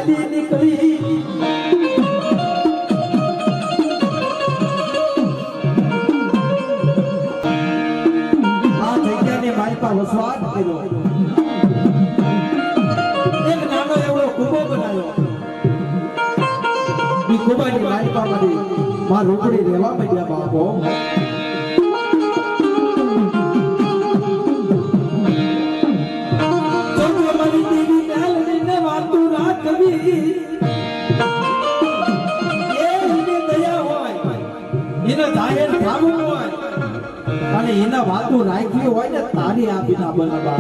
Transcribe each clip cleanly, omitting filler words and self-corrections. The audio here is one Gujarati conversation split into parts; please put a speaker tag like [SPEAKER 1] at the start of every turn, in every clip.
[SPEAKER 1] હાલી નીકળી આ જગ્યાને માલપા વસવાટ કર્યો એક નાનો એવડો કુબો બનાવ્યો ઈ કુબાની માલપા માંથી માં રોકડી રહેવા માંડ્યા બાપો અને એના વાતો રાખવી હોય ને તારી આપીના બનાવવા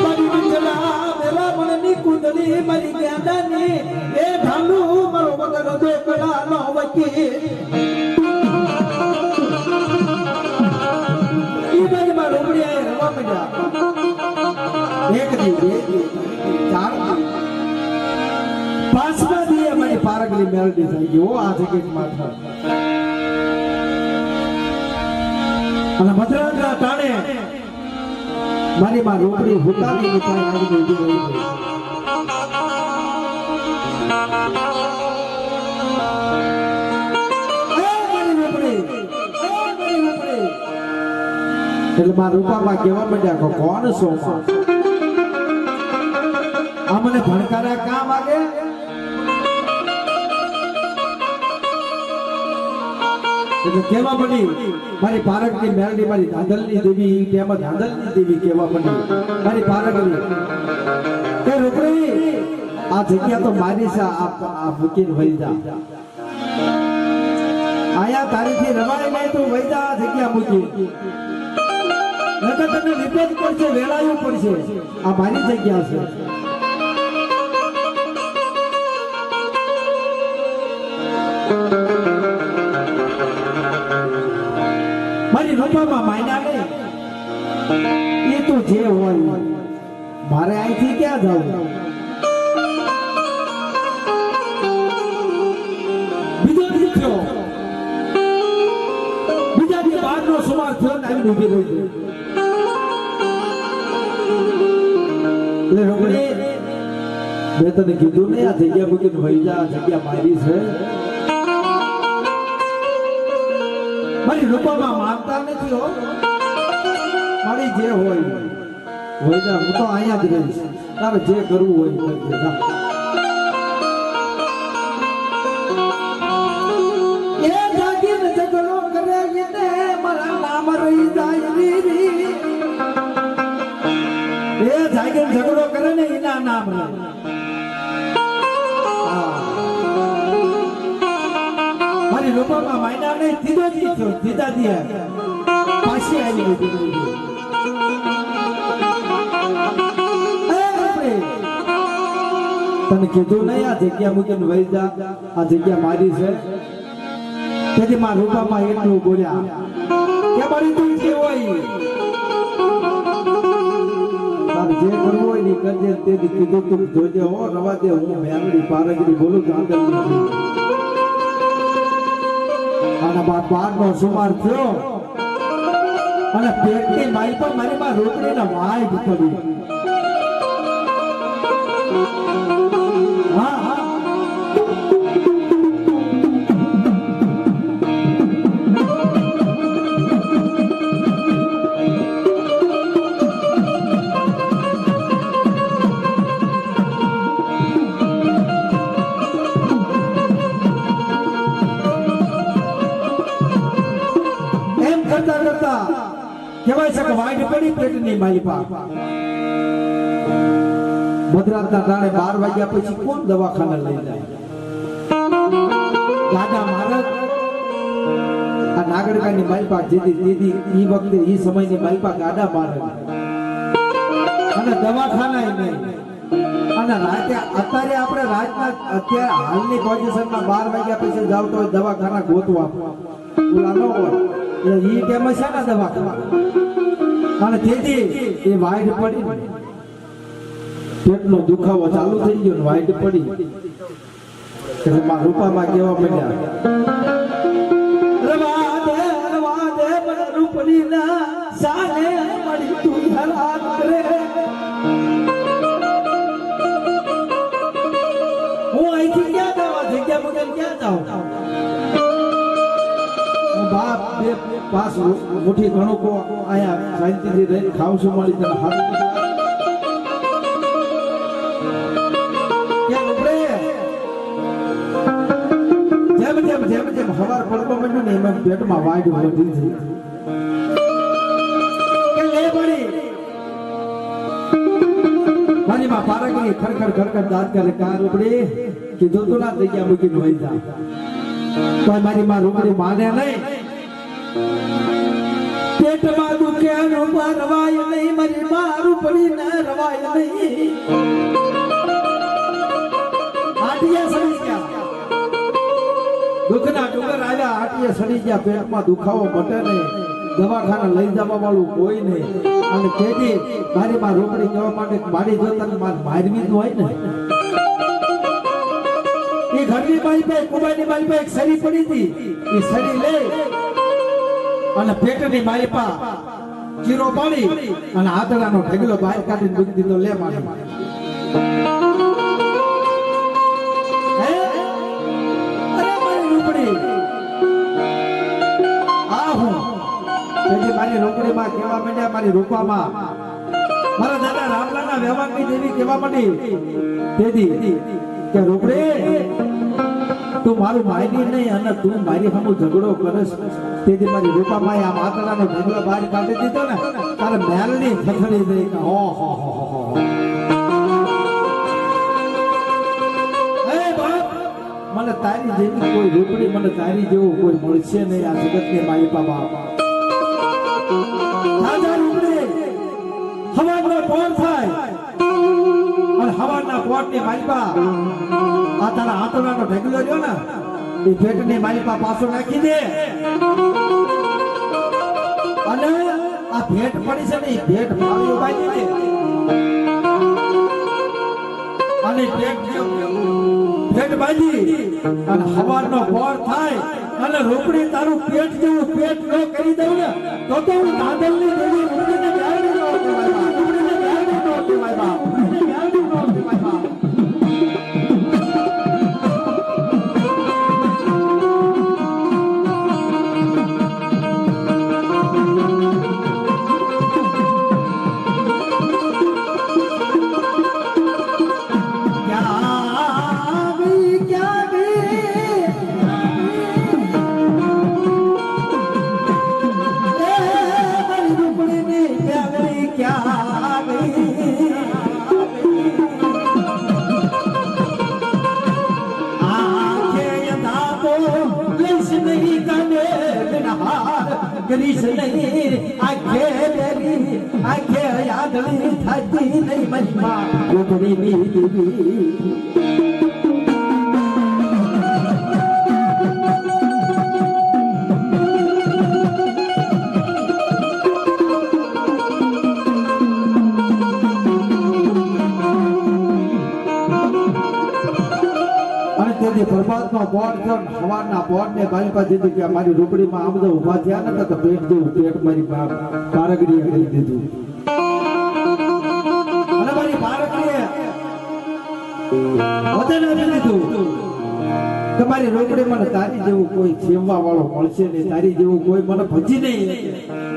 [SPEAKER 1] મારી મંજલા વેલા મનની કુંડલી મારી જ્ઞાનાની એ ઢાલુ મારો વગર દોકડા નો વકી ઈ મારી માં રોકડિયા રવા માંડ્યા એક દી બે દી ચાર પાંચમા દી અમારી પારગલી મેલડી થઈ ગયો આ જગ્યા માત્ર અને મધરાના ટાણે મારી માં રોકડી હુતાની નીકળી આવીને ઊભી રહી ગઈ એટલે મારા રૂપામાં કેવા માંડ્યા કોણ સોમાં આ મને ભણકારા કામ આગે એટલે કેવા પડી મારી પારકની મેરડી મારી ધાંધલની દેવી તેમાં ધાંધલની દેવી કેવા પડી મારી પારકની કે રૂપડી આ જગ્યા તો મારી છે આ મૂકીને વહી જા આયા તારીથી રવાય નહીં તો વહી જા આ જગ્યા મૂકી નકર તને વિપેત પડશે વેળાયું પડશે આ મારી જગ્યા છે મારી રૂપામાં માયના નહીં એ તો જે હોય મારે અહીંથી ક્યાં જવું બીજો દી થયો બીજા દી બારનો સુમાર થયો ને આવીને ઊભી રહી એટલે રોકડી મેં તને કીધું ને આ જગ્યા મૂકીને વહી જા આ જગ્યા મારી છે મારી રૂપામાં માનતા નથી હો મારી જે હોય જા હું તો અહીંયા જ રહીશ તારે જે કરવું હોય કરજે જા એ જાગીને ઝઘડો કરે એને મારા નામ રહી જાય રી એ જાગીને ઝઘડો કરે ને એના નામ રહે મારી રૂપામાં માયના નહીં દીધો દીધો દીધા દિયા પાછી આવી ગઈ તને કીધું નહીં આ જગ્યા મૂકીને વહી જા આ જગ્યા મારી છે તેથી મારા રૂપામાં એટલું બોલ્યા કે મારી તું જે હોય તારે જે કરવું હોય ને કરજે તેથી કીધું તું જોજે હો રવા દે હું મેંગડી પારગડી બોલું ગાંધલ અને બારનો સુમાર થયો અને પેટની માઈ પર મારી માં રોકડીના વાય પડી હા હા કહેવાય છે કે વાઈટ પડી પેટની માલિપા મધરાતના ટાણે 12 વાગ્યા પછી કોણ દવાખાને લઈ જાય દાદા મહારાજ આ નાગરિકાની માલિપા દીદી ઈ વખતે ઈ સમયની માલિપા ગાડા મારે અને દવાખાના નહીં અને રાતે અત્યારે આપણે રાતના અત્યારે હાલની પોઝિશનમાં 12 વાગ્યા પછી જાવ તો દવાખાના ગોતવા બોલા ન હોય ઈ ટાઈમ છે ને દવાખાના અને તેથી એ વાઈટ પડી પેટનો દુખાવો ચાલુ થઈ ગયો ને વાઈટ પડી એટલે મારા રૂપામાં કેવા પડ્યા રવા દે રૂપડીના જાને મળી તું હેરાન કરે હું અહીંથી ક્યાં જવા જગ્યા મુજબ ક્યાં જાઉં હું બાપ બે પાસ મુઠ્ઠી ઘણું કો આયા શાંતિથી રહીને ખાવ છું મળી તને હારું જેમ જેમ હવાર પડવા માંડ્યું ને એમાં પેટમાં વાડ વધી છે કે લે પડી મારી માં પારકની ખરખર ખરખર દાંત કરે કાર ઉપડી કીધું તો ના જગ્યા મૂકીને વહી જા તો મારી માં રૂપડી માને નહીં પેટમાં દુખે નો રવાય નહીં મારી માં રૂપડી ને રવાય નહીં આટિયા સડી ગયા દુઃખના ડુંગર આવ્યા આટીએ સડી ગયા પેટમાં દુખાવો મટે નહીં દવાખાના લઈ જવા વાળું કોઈ નહીં અને તેથી મારી માં રોકડી કહેવા માટે મારી જોતા મારવી જ હોય ને એ ઘરની મારી પાસે કુબાની મારી પાસે એક સરી પડી હતી એ સરી લે અને પેટની મારી પાસે ચીરો પાડી અને આદરાનો ઢગલો બહાર કાઢીને મૂકી દીધો લે મારી મારી રોકડીમાં કેવા માંડ્યા મારી રૂપામાં મારા દાદા રામલાલના વ્યવહારની દેવી કેવા માંડી તેથી કે રોકડી તું મારું માયની નહીં અને તું મારી સામે ઝઘડો કરસ તેથી મારી રૂપામાં આ માતાનો ઢગલો બહાર કાઢી દીધો ને તારે મેલની ખખડી દઈ કે હો હો હો હો એ બાપ મને તારી જેવી કોઈ રોકડી મને તારી જેવું કોઈ મળશે નહીં આ જગતની મારી બાબા હવાના પોર થાય અને હવાના પોરની માલિપા આ તારા આંતરડાનો ઢગલો રહ્યો ને એ પેટની માલિપા પાછો નાખી દે અને આ ભેટ પડી છે ને એ ભેટ ફાળી બાંધી દે અને ભેટ બાંધી અને હવાનો પોર થાય અને રોકડી તારું પેટ જેવું પેટ ન કરી દઉં ને તો હું નાદલની દેવી રોકડીને બ્યાડી નો કહેવાય રોકડીને બ્યાડી નો કહેવાય રોકડીને બ્યાડી નો કહેવાય કરીશ નહીં આખે બેરી આખે યાદની થતી નહીં મનમાં રોકડીની દેવી પ્રભાતમાં બોર થયો હવારના બોરને બાઈ પાસે દીધું કે મારી રોકડીમાં આમ તો ઊભા થયા નતા તો પેટ જેવું પેટ મારી પારગડીએ કરી દીધું અને મારી પારગડીએ વચન આપી દીધું કે મારી રોકડી મને તારી જેવું કોઈ સેવવા વાળો મળશે નહીં તારી જેવું કોઈ મને ભજી નહીં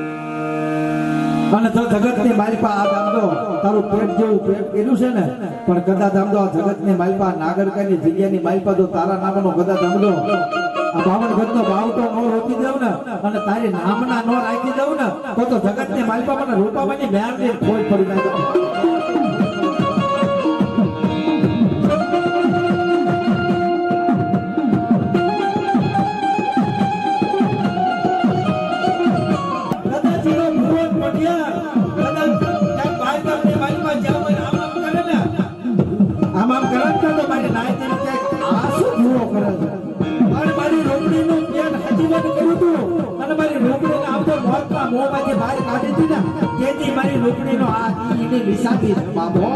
[SPEAKER 1] અને તો જગતની મારી પાસે આ દામદો તારું પેટ જેવું પેટ કર્યું છે ને પણ ગદા દામદો આ જગતની મારી પાસે નાગરકાની જગ્યાની મારી પાસે તો તારા નામનો ગદા દામદો આ બાવન ગજનો ભાવ તો નો રોકી દઉં ને અને તારી નામના નો રાખી દઉં ને તો જગતની મારી પાસે મને રૂપાવાની મેળની ખોઈ પડી જાય મારી રોકડીનો આ ઈની નિશાની બાબો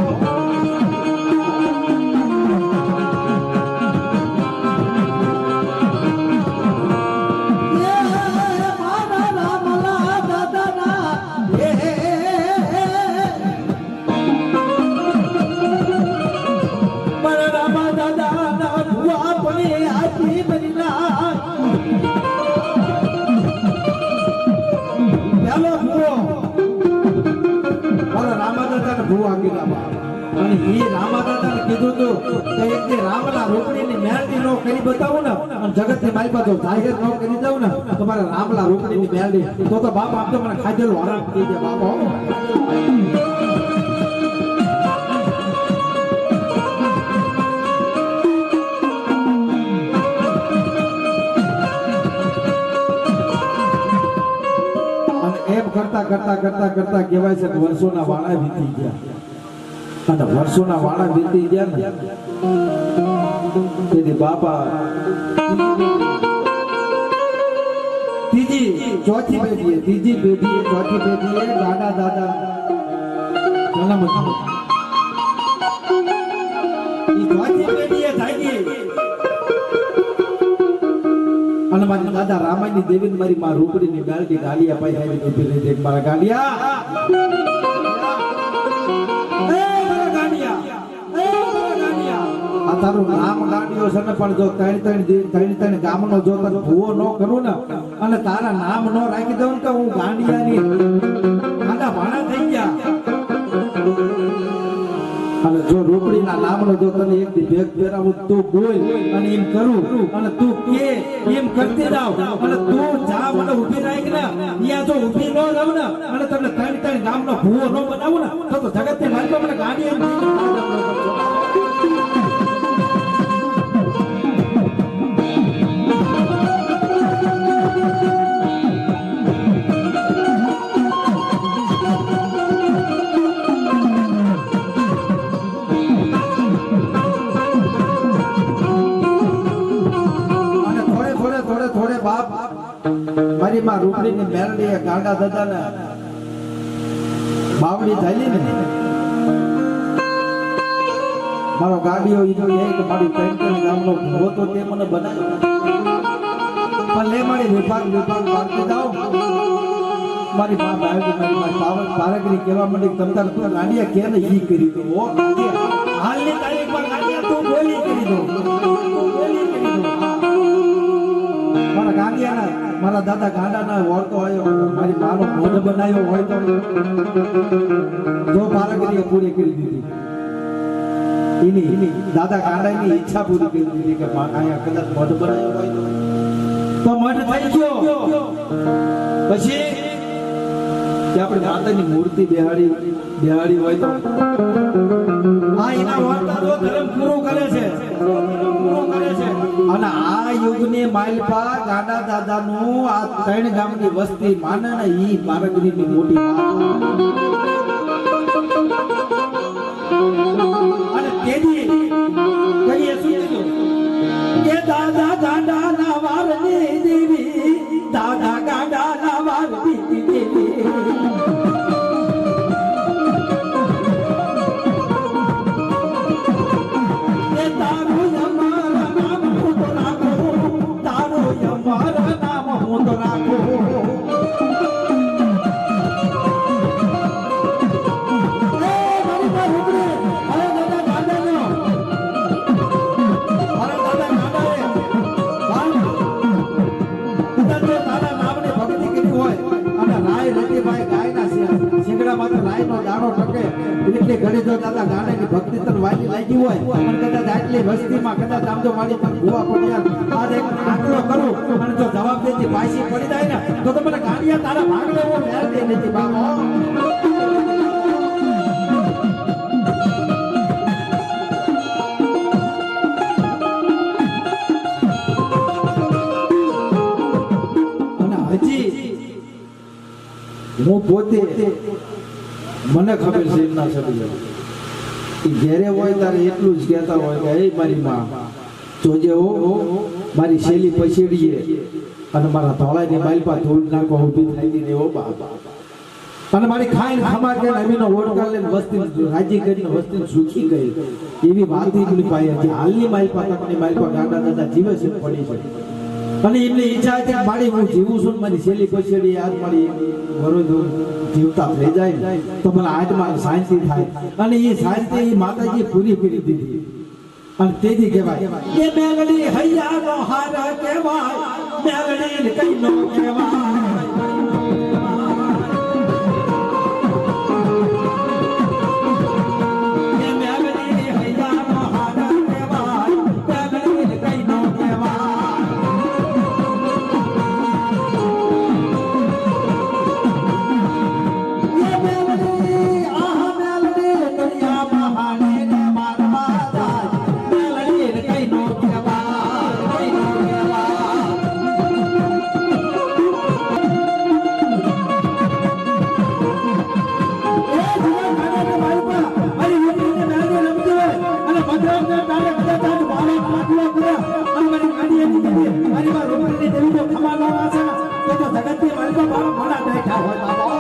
[SPEAKER 1] તો એક દી રામના રોકડીની મેલડી નો કરી બતાવું ને અને જગતની મારી પાસે જાહેર નો કરી દઉં ને તમારા રામલા રોકડીની મેલડી તો બાપ આપ તો મને ખાધેલું આરામ થઈ જાય બાપો. એમ કરતા કરતા કરતા કરતા કહેવાય છે કે વર્ષોના વાળા વીતી ગયા અને વર્ષોના વાળા વીતી ગયા ને તેથી બાપા ચોથી પેઢીએ દાદા દાદા જન્મ ચોથી પેઢીએ જાગી અને મારી દાદા રામાયણની દેવી મારી માં રૂપડીની ગાડી ગાલિયા પાઈ આવી ઉભી રહી દેખ મારા ગાલિયા આ તારું નામ ગાડીઓ છે ને પણ જો ત્રણ ગામનો જો તને ભૂવો ન કરું ને અને તારા નામ ન રાખી દઉં ને તો હું ગાંડિયાની આડા ભાણા થઈ ગયા. અને જો રોકડીના નામનો જો તને એક દી ભેગ પહેરાવું તું બોલ અને એમ કરું અને તું કે એમ કરતી જાવ અને તું જા મને ઊભી રાખ ને અહીંયા જો ઊભી ન રહું ને અને તમને ત્રણ ગામનો ભૂવો ન બનાવું ને તો જગતની મારી મને ગાડી એમ મારી માં રૂપડીની મેરડી ગાંડા દાદાને બાવડી ચાલી ને મારો ગાડીઓ ઈનો એક મારી ત્રણ ગામનો ભૂવો તો તે મને બનાવ્યો પણ લે મારી વિભાગ પાડતી જાઓ મારી માં બાવડી મારી પારગરી કહેવા માંડી તમતાર તું ગાંડિયા કે ને ઈ કરી દો ઓ ગાંડિયા હાલની તારીખમાં ગાંડિયા તું બોલી કરી દો મારા ગાંડિયાના મારા દાદા ગાંડાના વળતો આવ્યો મારી માનો મોઢ બનાવ્યો હોય તો જો પારગરીએ પૂરી કરી દીધી એની દાદા ગાંડાની ઈચ્છા પૂરી કરી દીધી કે અહીંયા કદાચ મોઢ બનાવ્યો હોય તો મોઢ થઈ ગયો પછી કે આપણે માતાની મૂર્તિ બેહાડી હોય તો આ એના વાર્તા જો ધર્મ પૂરું કરે છે અને આ યુગની માલપા ગાંડા દાદાનું આ ત્રણ ગામની વસ્તી માને ને ઈ પારગરીની મોટી વાત અને તેદી કહીએ શું કે દાદા ગાંડાના વારની દેવી દાદા ગાંડાના વારની દેવી ભક્તિ તર વાલી લાગી હોય અને કદાચ આટલી વસ્તીમાં કદાચ આમ તો મારી પર ભૂવા પડ્યા આ એક આંકડો કરું અને જો જવાબ દેતી પાછી પડી જાય ને તો મને ગાંડિયા તારા ભાગ લેવો મેળ દે નથી બાબો. અને હજી હું પોતે મને ખબર છે એમના સડી ઘેરે હોય ત્યારે એટલું જ કહેતા હોય કે એ મારી માં જોજે હો મારી શેલી પછેડીએ અને મારા ધોળાની માલપા ધૂળ નાખો ઊભી થઈ ગઈ હો બાપા અને મારી ખાઈને ખમા કે અમીનો ઓળકાર લઈને વસ્તી રાજી કરીને વસ્તી સુખી ગઈ એવી વાત એમની પાસે હતી. હાલની માલપા તકની માલપા ગાંડા દાદા જીવે છે પડી છે અને એમની ઈચ્છા હતી કે મારી હું જીવું છું મારી શેલી પછેડી આજ મારી વરોજ જીવતા થઈ જાય તો મને આત્મા શાંતિ થાય અને એ શાંતિ એ માતાજી પૂરી કરી દીધી અને તેથી કહેવાય કે મેલડી હૈયાનો હાર કહેવાય મેલડી કઈનો કહેવાય કે મેલડી હૈયાનો હાર કહેવાય જગતથી માલિકા મારા મણા બેઠા હોય બાબા